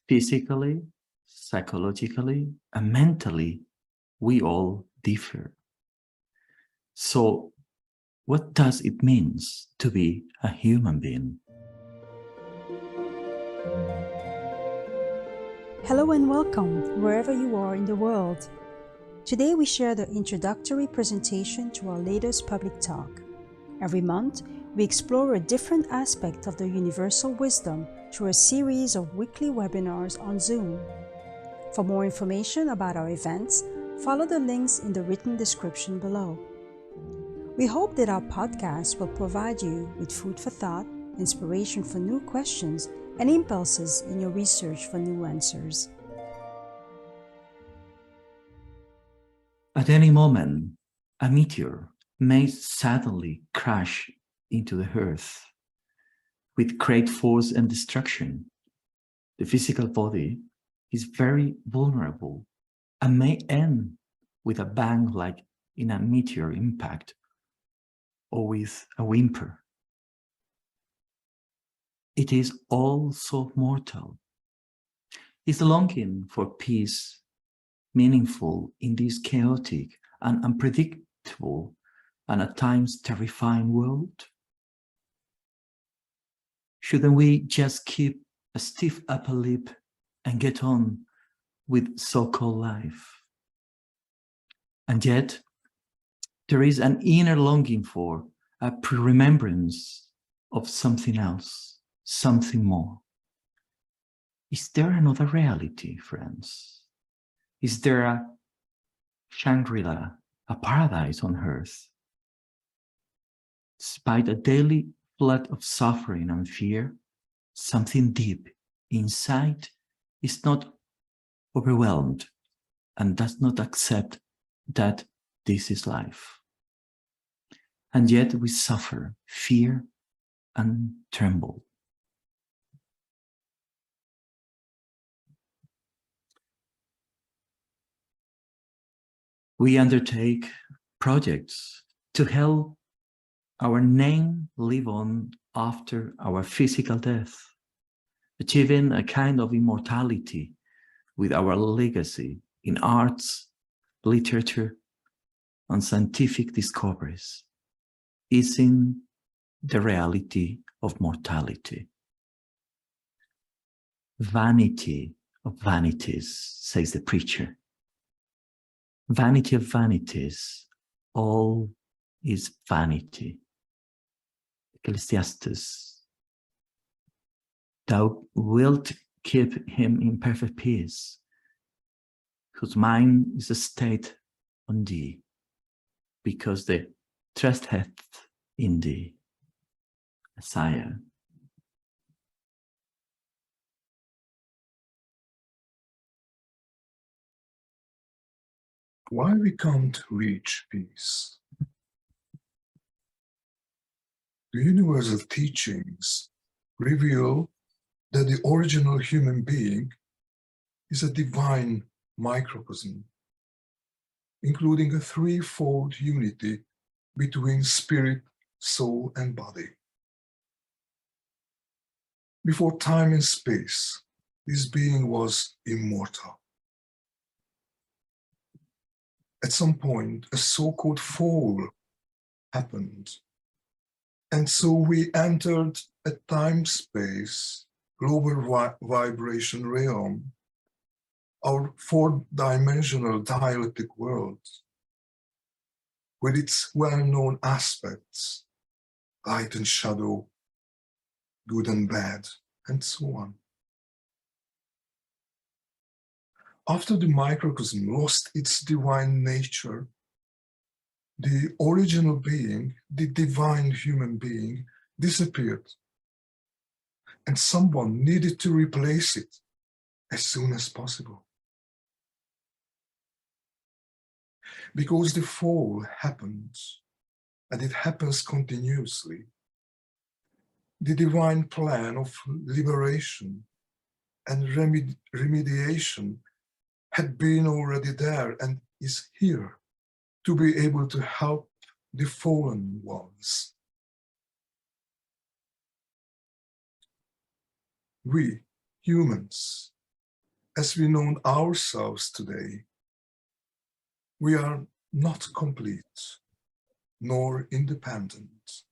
Physically, psychologically, and mentally, we all differ. So, what does it mean to be a human being? Hello and welcome wherever you are in the world. Today we share the introductory presentation to our latest public talk. Every month, we explore a different aspect of the universal wisdom through a series of weekly webinars on Zoom. For more information about our events, follow the links in the written description below. We hope that our podcast will provide you with food for thought, inspiration for new questions, and impulses in your research for new answers. At any moment, a meteor may suddenly crash into the earth with great force and destruction. The physical body is very vulnerable and may end with a bang like in a meteor impact or with a whimper. It is also mortal. Is the longing for peace meaningful in this chaotic and unpredictable and at times terrifying world? Shouldn't we just keep a stiff upper lip and get on with so-called life? And yet, there is an inner longing for a remembrance of something else, something more. Is there another reality, friends? Is there a Shangri-La, a paradise on earth? Despite a daily flood of suffering and fear, something deep inside is not overwhelmed and does not accept that this is life. And yet we suffer, fear, and tremble. We undertake projects to help our name live on after our physical death, achieving a kind of immortality with our legacy in arts, literature, and scientific discoveries, easing the reality of mortality. Vanity of vanities, says the preacher. Vanity of vanities, all is vanity. Ecclesiastes. Thou wilt keep him in perfect peace, whose mind is stayed on thee, because they trusteth in thee. Isaiah. Why we can't reach peace? The universal teachings reveal that the original human being is a divine microcosm, including a threefold unity between spirit, soul, and body. Before time and space, this being was immortal. At some point, a so-called fall happened. And so we entered a time-space, global vibration realm, our four-dimensional dialectic world, with its well-known aspects, light and shadow, good and bad, and so on. After the microcosm lost its divine nature, the original being, the divine human being, disappeared. And someone needed to replace it as soon as possible. Because the fall happens, and it happens continuously, the divine plan of liberation and remediation had been already there and is here to be able to help the fallen ones. We, humans, as we know ourselves today, we are not complete nor independent.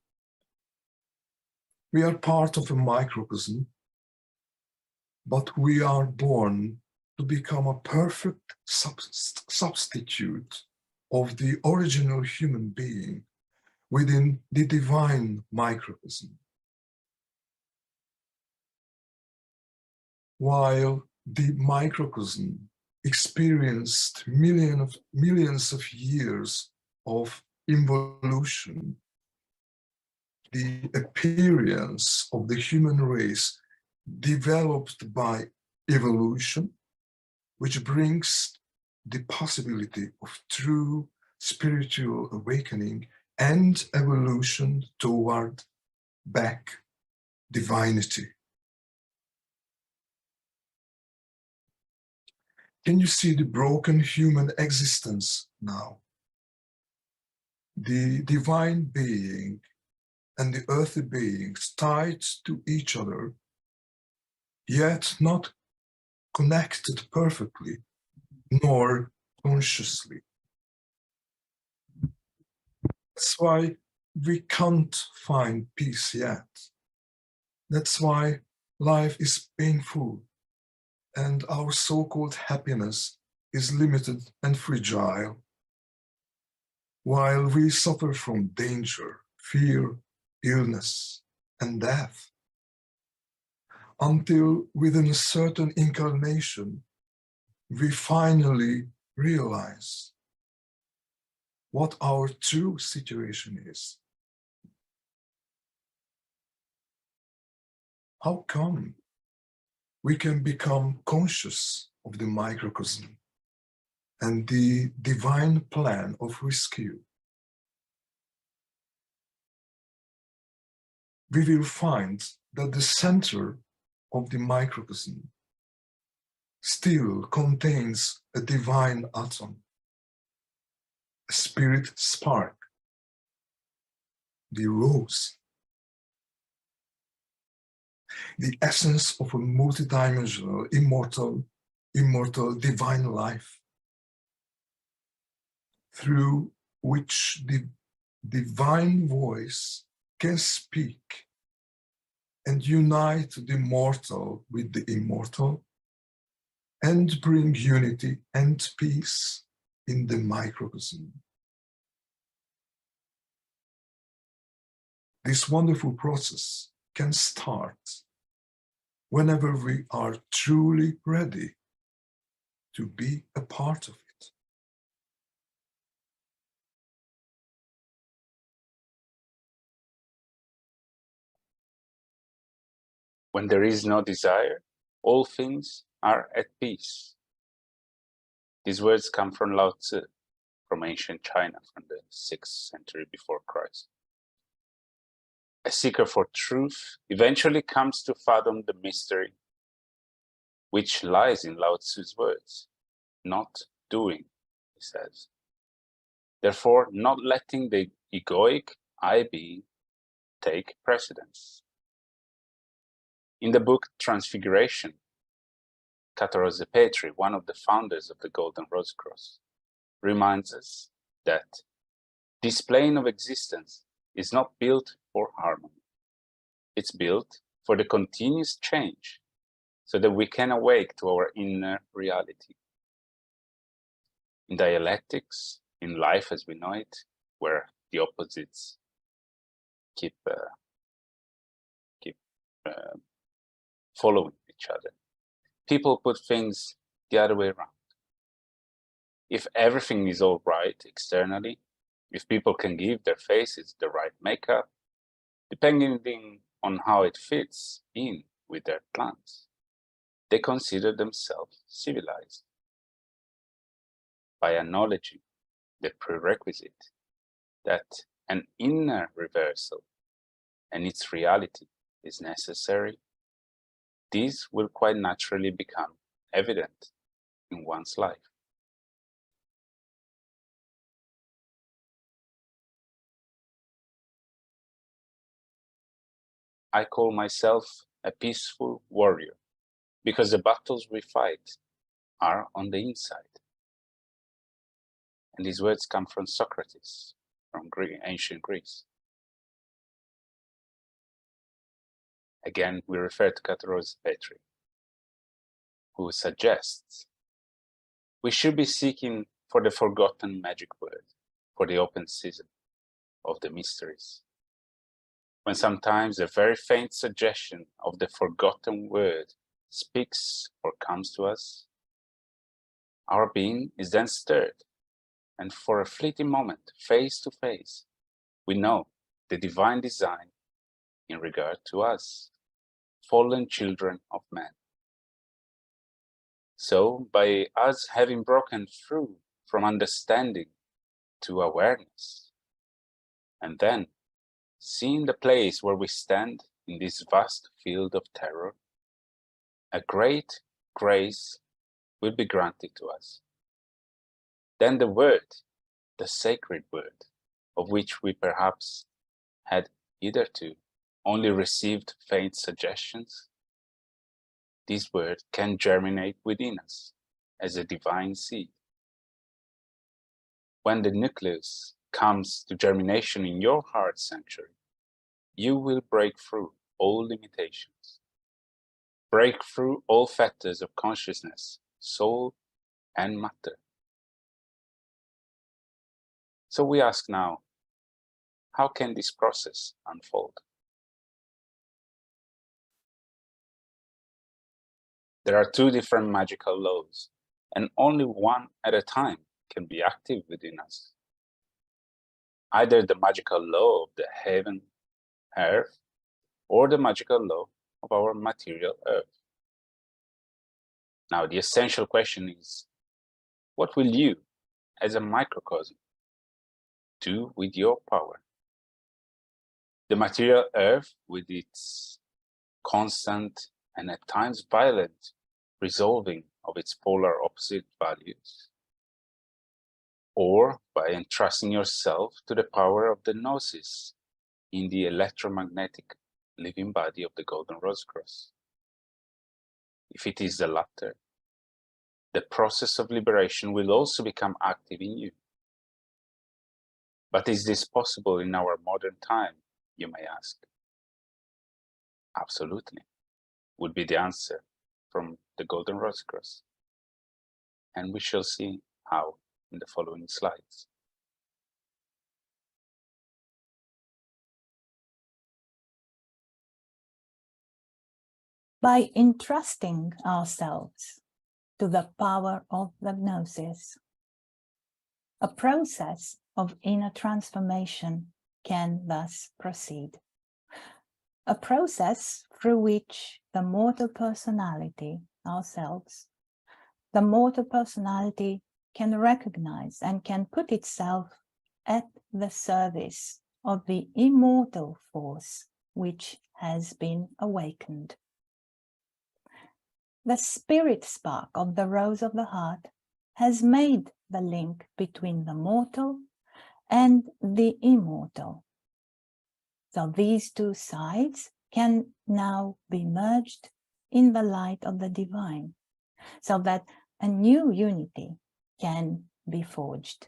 We are part of a microcosm, but we are born to become a perfect substitute of the original human being within the divine microcosm. While the microcosm experienced millions of years of involution, the appearance of the human race developed by evolution, which brings the possibility of true spiritual awakening and evolution toward back divinity. Can you see the broken human existence now? The divine being and the earthly beings tied to each other, yet not connected perfectly, nor consciously. That's why we can't find peace yet. That's why life is painful and our so-called happiness is limited and fragile, while we suffer from danger, fear, illness, and death, until within a certain incarnation, we finally realize what our true situation is. How come we can become conscious of the microcosm and the divine plan of rescue? We will find that the center of the microcosm still contains a divine atom, a spirit spark, the rose, the essence of a multidimensional, immortal divine life, through which the divine voice can speak and unite the mortal with the immortal and bring unity and peace in the microcosm. This wonderful process can start whenever we are truly ready to be a part of it. When there is no desire, all things are at peace. These words come from Lao Tzu, from ancient China, from the 6th century before Christ. A seeker for truth eventually comes to fathom the mystery which lies in Lao Tzu's words. Not doing, he says. Therefore, not letting the egoic I being take precedence. In the book Transfiguration, Catarose Petri, one of the founders of the Golden Rose Cross, reminds us that this plane of existence is not built for harmony. It's built for the continuous change so that we can awake to our inner reality. In dialectics, in life as we know it, where the opposites keep following each other, people put things the other way around. If everything is all right externally, if people can give their faces the right makeup, depending on how it fits in with their plans, they consider themselves civilized. By acknowledging the prerequisite that an inner reversal and its reality is necessary, these will quite naturally become evident in one's life. I call myself a peaceful warrior because the battles we fight are on the inside. And these words come from Socrates, from ancient Greece. Again, we refer to Caterose Petri, who suggests we should be seeking for the forgotten magic word, for the open season of the mysteries. When sometimes a very faint suggestion of the forgotten word speaks or comes to us, our being is then stirred, and for a fleeting moment, face to face, we know the divine design in regard to us, fallen children of man. So, by us having broken through from understanding to awareness, and then seeing the place where we stand in this vast field of terror, a great grace will be granted to us. Then the word, the sacred word, of which we perhaps had hitherto only received faint suggestions, this word can germinate within us as a divine seed. When the nucleus comes to germination in your heart sanctuary, you will break through all limitations, break through all fetters of consciousness, soul, and matter. So we ask now, how can this process unfold? There are two different magical laws, and only one at a time can be active within us. Either the magical law of the heaven, earth, or the magical law of our material earth. Now, the essential question is, what will you, as a microcosm, do with your power? The material earth, with its constant and at times violent resolving of its polar opposite values, or by entrusting yourself to the power of the gnosis in the electromagnetic living body of the Golden Rose Cross. If it is the latter, the process of liberation will also become active in you. But is this possible in our modern time, you may ask? Absolutely, would be the answer from the Golden Rose Cross. And we shall see how in the following slides. By entrusting ourselves to the power of the gnosis, a process of inner transformation can thus proceed. A process through which the mortal personality, ourselves, the mortal personality can recognize and can put itself at the service of the immortal force which has been awakened. The spirit spark of the rose of the heart has made the link between the mortal and the immortal. So these two sides can now be merged in the light of the divine, so that a new unity can be forged.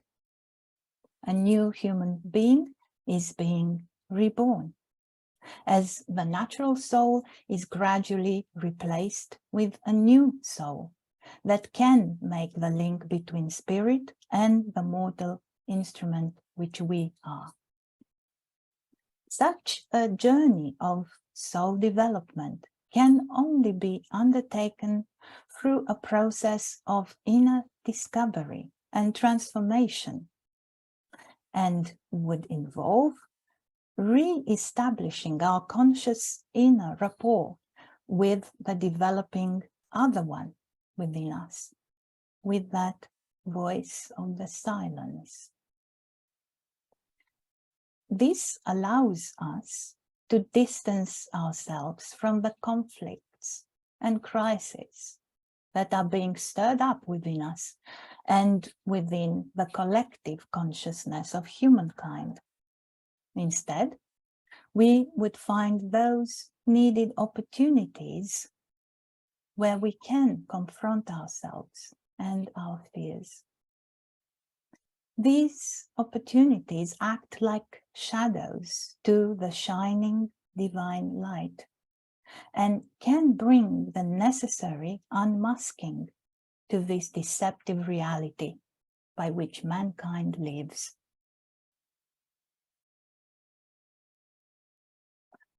A new human being is being reborn, as the natural soul is gradually replaced with a new soul that can make the link between spirit and the mortal instrument which we are. Such a journey of soul development can only be undertaken through a process of inner discovery and transformation, and would involve re-establishing our conscious inner rapport with the developing other one within us, with that voice of the silence. This allows us to distance ourselves from the conflicts and crises that are being stirred up within us and within the collective consciousness of humankind. Instead, we would find those needed opportunities where we can confront ourselves and our fears. These opportunities act like shadows to the shining divine light and can bring the necessary unmasking to this deceptive reality by which mankind lives.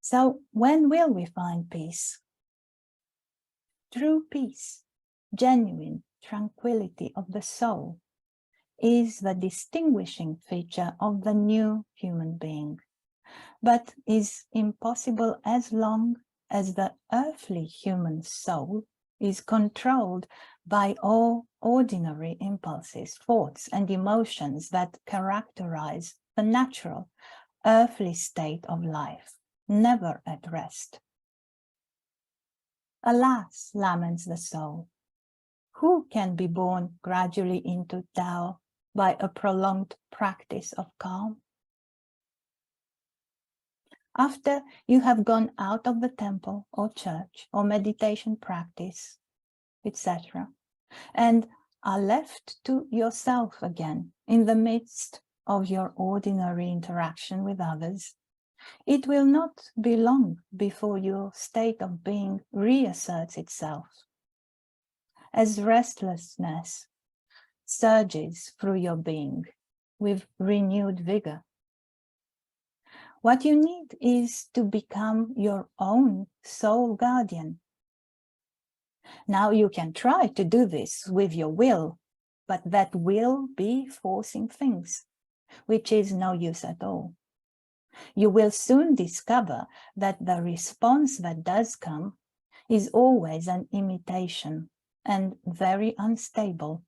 So when will we find peace? True peace, genuine tranquility of the soul, is the distinguishing feature of the new human being, but is impossible as long as the earthly human soul is controlled by all ordinary impulses, thoughts, and emotions that characterize the natural earthly state of life, never at rest. Alas, laments the soul, who can be born gradually into Tao by a prolonged practice of calm? After you have gone out of the temple or church or meditation practice, etc., and are left to yourself again in the midst of your ordinary interaction with others, it will not be long before your state of being reasserts itself, as restlessness surges through your being with renewed vigor. What you need is to become your own soul guardian. Now you can try to do this with your will, but that will be forcing things, which is no use at all. You will soon discover that the response that does come is always an imitation and very unstable.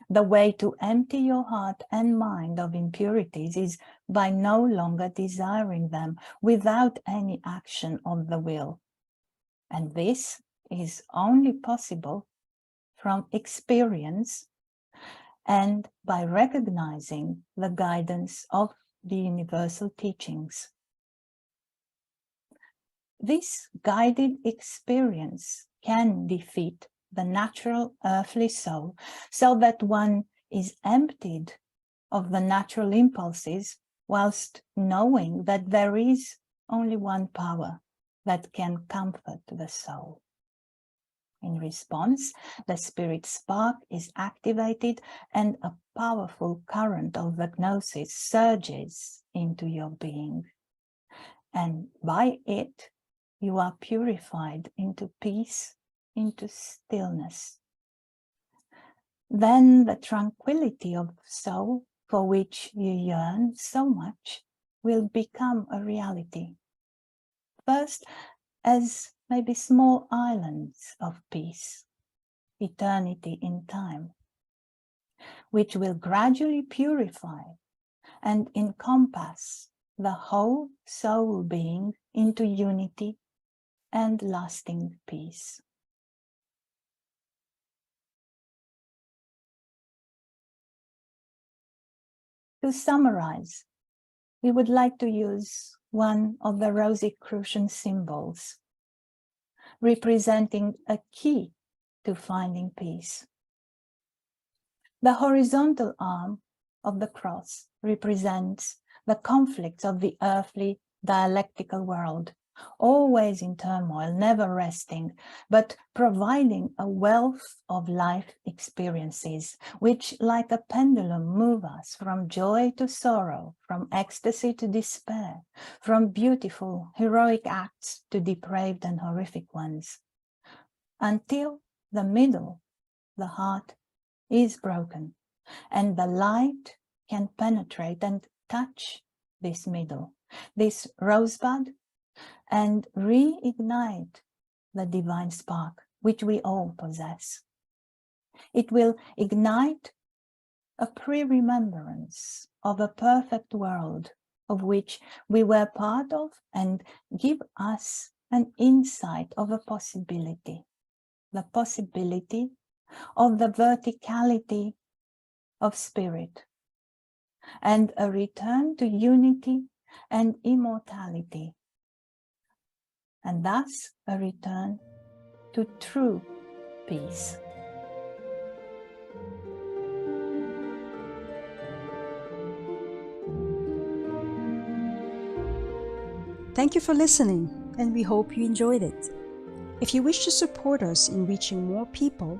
The way to empty your heart and mind of impurities is by no longer desiring them without any action of the will. And this is only possible from experience and by recognizing the guidance of the universal teachings. This guided experience can defeat the natural earthly soul so that one is emptied of the natural impulses whilst knowing that there is only one power that can comfort the soul. In response, the spirit spark is activated and a powerful current of gnosis surges into your being. And by it, you are purified into peace, into stillness. Then the tranquility of soul for which you yearn so much will become a reality. First, as maybe small islands of peace, eternity in time, which will gradually purify and encompass the whole soul being into unity and lasting peace. To summarize, we would like to use one of the Rosicrucian symbols, representing a key to finding peace. The horizontal arm of the cross represents the conflicts of the earthly dialectical world, always in turmoil, never resting, but providing a wealth of life experiences, which like a pendulum move us from joy to sorrow, from ecstasy to despair, from beautiful, heroic acts to depraved and horrific ones, until the middle, the heart, is broken, and the light can penetrate and touch this middle, this rosebud, and reignite the divine spark which we all possess. It will ignite a pre-remembrance of a perfect world of which we were part of and give us an insight of a possibility, the possibility of the verticality of spirit and a return to unity and immortality, and thus a return to true peace. Thank you for listening, and we hope you enjoyed it. If you wish to support us in reaching more people,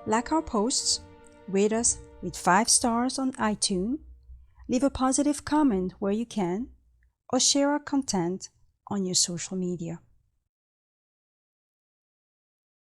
like our posts, rate us with 5 stars on iTunes, leave a positive comment where you can, or share our content on your social media.